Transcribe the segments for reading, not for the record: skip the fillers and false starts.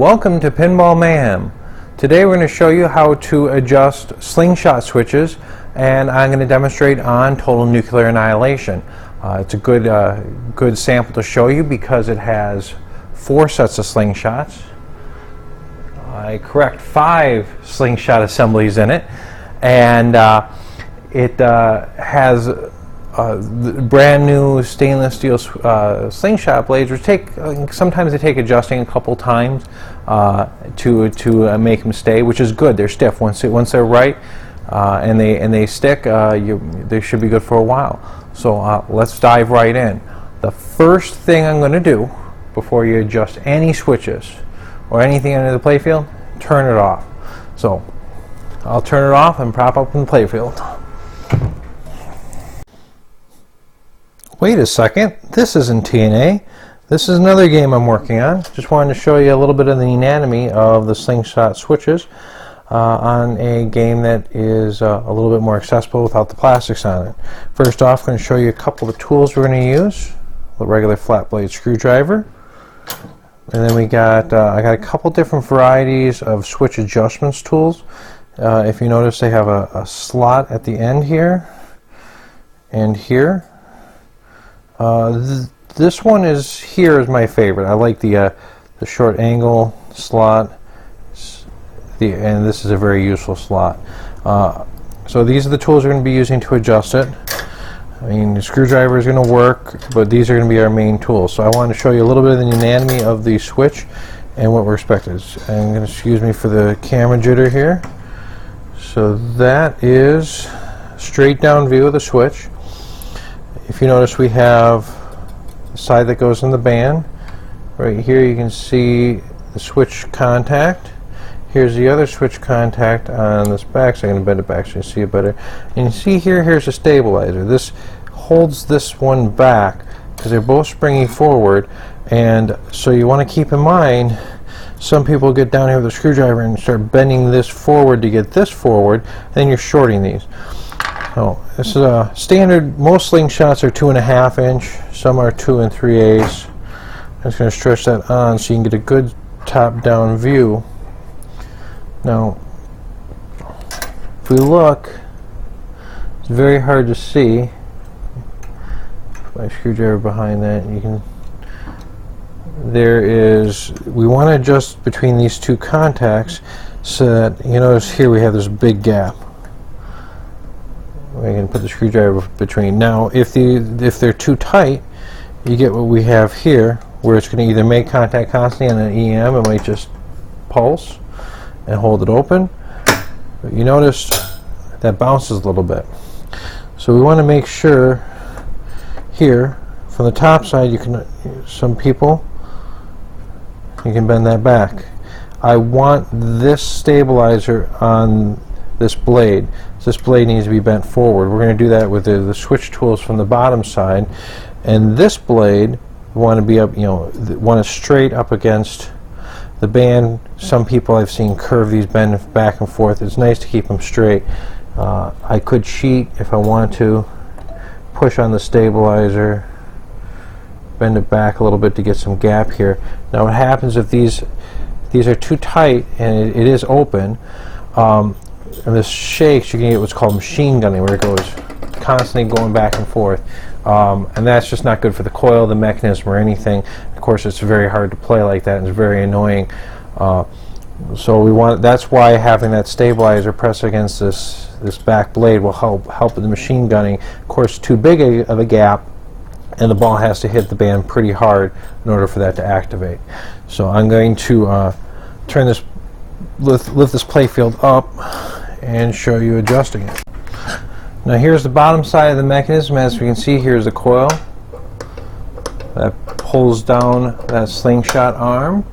Welcome to Pinball Mayhem. Today we're going to show you how to adjust slingshot switches, and I'm going to demonstrate on total nuclear annihilation. It's a good sample to show you because it has 4 sets of slingshots. I correct 5 slingshot assemblies in it, and it has brand new stainless steel slingshot blades, which sometimes they take adjusting a couple times to make them stay, which is good. They're stiff once they're right, and they stick. They should be good for a while. So let's dive right in. The first thing I'm going to do before you adjust any switches or anything under the playfield, turn it off. So I'll turn it off and prop up in the playfield. Wait a second, this isn't TNA. This is another game I'm working on. Just wanted to show you a little bit of the anatomy of the slingshot switches on a game that is a little bit more accessible without the plastics on it. First off, I'm going to show you a couple of the tools we're going to use. The regular flat blade screwdriver. And then I got a couple different varieties of switch adjustments tools. If you notice, they have a slot at the end here and here. This one is my favorite. I like the short angle slot, and this is a very useful slot. So these are the tools we're going to be using to adjust it. I mean, the screwdriver is going to work, but these are going to be our main tools. So I wanted to show you a little bit of the anatomy of the switch and what we're expected. I'm going to excuse me for the camera jitter here. So that is a straight down view of the switch. If you notice, we have the side that goes in the band. Right here you can see the switch contact. Here's the other switch contact on this back, so I'm going to bend it back so you can see it better. And you see here's a stabilizer. This holds this one back because they're both springy forward, and so you want to keep in mind, some people get down here with a screwdriver and start bending this forward to get this forward, and then you're shorting these. Oh, this is a standard. Most slingshots are 2.5 inch. Some are 2 3/8. I'm just going to stretch that on so you can get a good top-down view. Now, if we look, it's very hard to see. My screwdriver behind that, you can. We want to adjust between these two contacts so that you notice here we have this big gap. We can put the screwdriver between. Now, if they're too tight, you get what we have here, where it's going to either make contact constantly on an EM, it might just pulse and hold it open. But you notice that bounces a little bit. So we want to make sure here, from the top side, some people, you can bend that back. I want this stabilizer on this blade. This blade needs to be bent forward. We're going to do that with the switch tools from the bottom side, and this blade want to be up, want it straight up against the band. Some people I've seen curve these, bend back and forth. It's nice to keep them straight. I could cheat if I want to, push on the stabilizer, bend it back a little bit to get some gap here. Now what happens if these are too tight and it is open, and this shakes, you can get what's called machine gunning, where it goes constantly going back and forth, and that's just not good for the coil, the mechanism, or anything. Of course, it's very hard to play like that, and it's very annoying. So that's why having that stabilizer press against this back blade will help with the machine gunning. Of course, too big of a gap, and the ball has to hit the band pretty hard in order for that to activate. So I'm going to turn this, lift this playfield up and show you adjusting it. Now here's the bottom side of the mechanism. As we can see, here's the coil that pulls down that slingshot arm.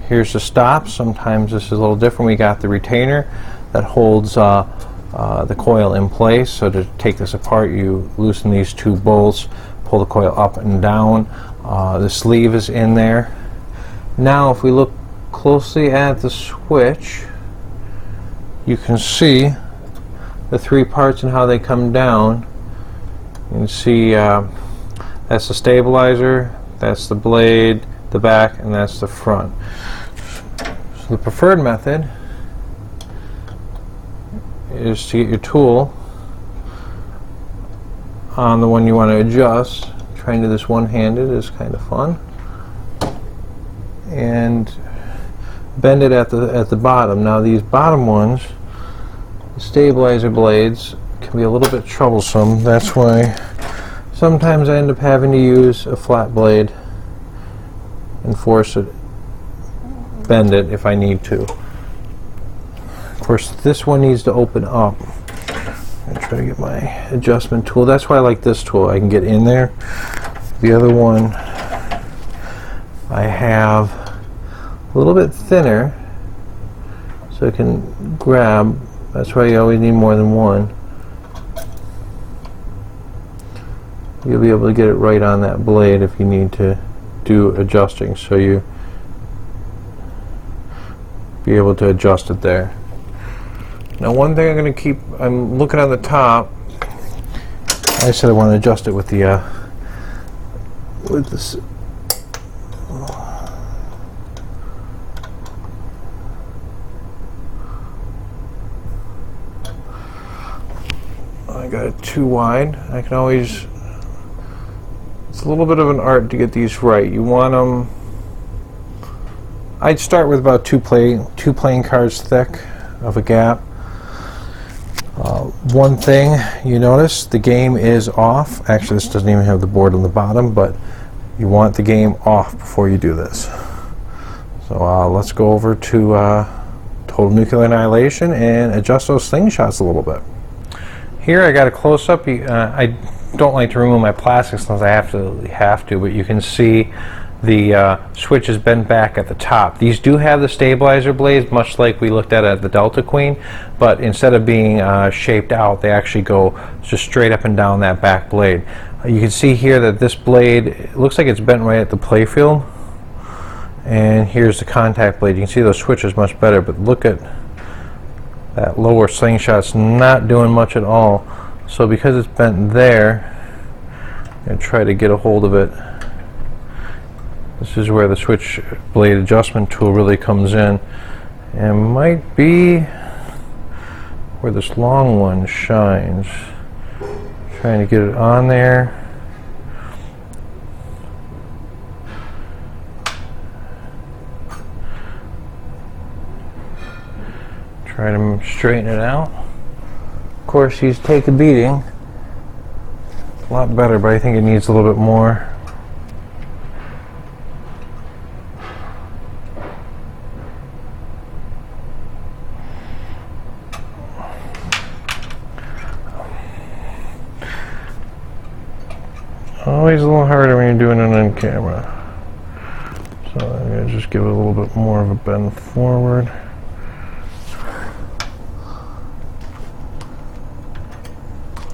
Here's the stop. Sometimes this is a little different. We got the retainer that holds the coil in place. So to take this apart, you loosen these 2 bolts, pull the coil up and down. The sleeve is in there. Now if we look closely at the switch, you can see the 3 parts and how they come down. You can see that's the stabilizer, that's the blade, the back, and that's the front. The preferred method is to get your tool on the one you want to adjust. Trying to do this one-handed is kind of fun. And bend it at the bottom. Now these bottom ones, the stabilizer blades, can be a little bit troublesome. That's why sometimes I end up having to use a flat blade and force it, bend it if I need to. Of course, this one needs to open up. I'm gonna try to get my adjustment tool. That's why I like this tool. I can get in there. The other one I have a little bit thinner, so I can grab. That's why you always need more than one. You'll be able to get it right on that blade if you need to do adjusting, so you be able to adjust it there. Now one thing I'm looking on the top. I said I want to adjust it with the with this. I got it too wide. I can always. It's a little bit of an art to get these right. You want them. I'd start with about two playing cards thick of a gap. One thing you notice, the game is off. Actually, this doesn't even have the board on the bottom, but you want the game off before you do this. So let's go over to Total Nuclear Annihilation and adjust those slingshots a little bit. Here I got a close-up. I don't like to remove my plastics unless I have to, but you can see the switch is bent back at the top. These do have the stabilizer blades, much like we looked at the Delta Queen, but instead of being shaped out, they actually go just straight up and down that back blade. You can see here that this blade, it looks like it's bent right at the playfield, and here's the contact blade. You can see those switches much better, but look at that lower slingshot's not doing much at all. So because it's bent there, I'm going to try to get a hold of it. This is where the switch blade adjustment tool really comes in, and might be where this long one shines. Trying to get it on there. Try to straighten it out. Of course, he's taken a beating. A lot better, but I think it needs a little bit more. Always a little harder when you're doing it on camera. So I'm going to just give it a little bit more of a bend forward.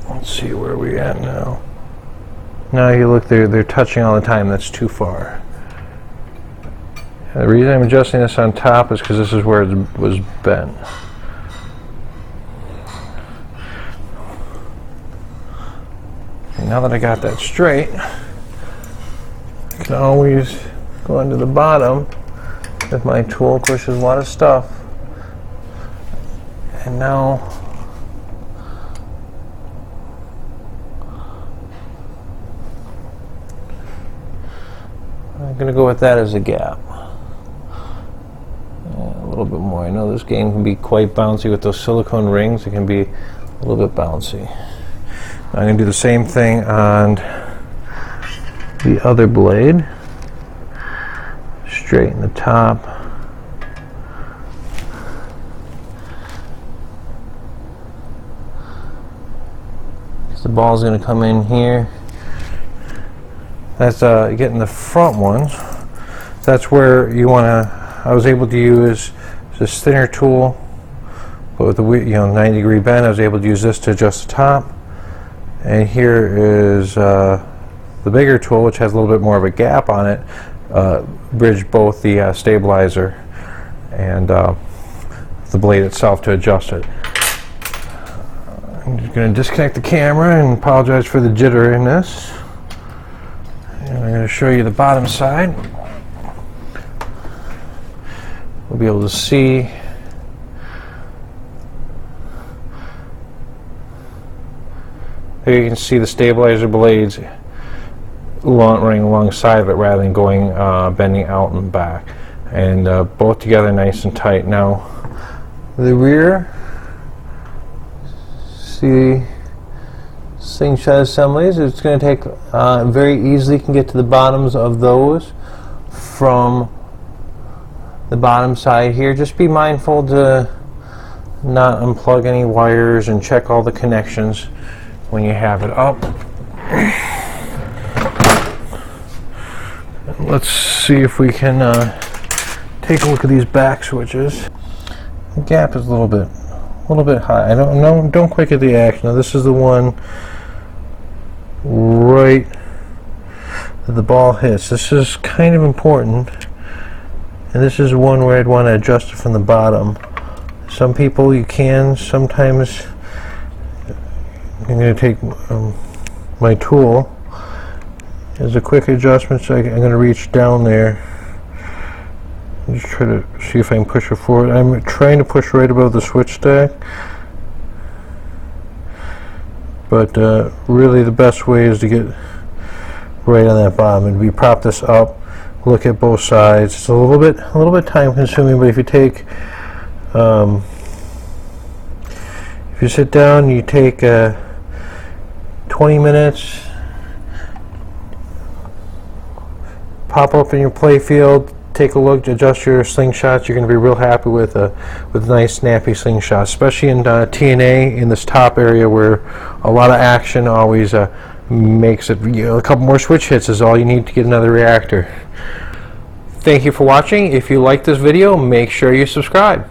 Let's see where we at now. Now you look, they're touching all the time. That's too far. And the reason I'm adjusting this on top is because this is where it was bent. Now that I got that straight, I can always go into the bottom with my tool. Of course, there's a lot of stuff. And now I'm going to go with that as a gap. A little bit more. I know this game can be quite bouncy with those silicone rings. It can be a little bit bouncy. I'm going to do the same thing on the other blade. Straighten the top. The ball is going to come in here. That's getting the front ones. That's where you want to. I was able to use this thinner tool, but with the 90-degree bend, I was able to use this to adjust the top. And here is the bigger tool, which has a little bit more of a gap on it, bridge both the stabilizer and the blade itself to adjust it. I'm just going to disconnect the camera and apologize for the jitter in this. And I'm going to show you the bottom side. you'll be able to see. Here you can see the stabilizer blades running alongside of it rather than going bending out and back, and both together nice and tight. Now the rear, see slingshot assemblies, it's going to take very easily can get to the bottoms of those from the bottom side here. Just be mindful to not unplug any wires and check all the connections when you have it up. Let's see if we can take a look at these back switches. The gap is a little bit high. I don't quite get the action. Now this is the one right that the ball hits. This is kind of important, and this is one where I'd want to adjust it from the bottom. Some people you can. Sometimes I'm going to take my tool as a quick adjustment, so I'm going to reach down there and just try to see if I can push it forward. I'm trying to push right above the switch stack, but really the best way is to get right on that bottom and we prop this up, look at both sides. It's a little bit time consuming, but if you take if you sit down, you take 20 minutes, pop up in your play field, take a look, adjust your slingshots. You're going to be real happy with a nice snappy slingshot, especially in TNA in this top area where a lot of action always makes it, a couple more switch hits is all you need to get another reactor. Thank you for watching. If you like this video, make sure you subscribe.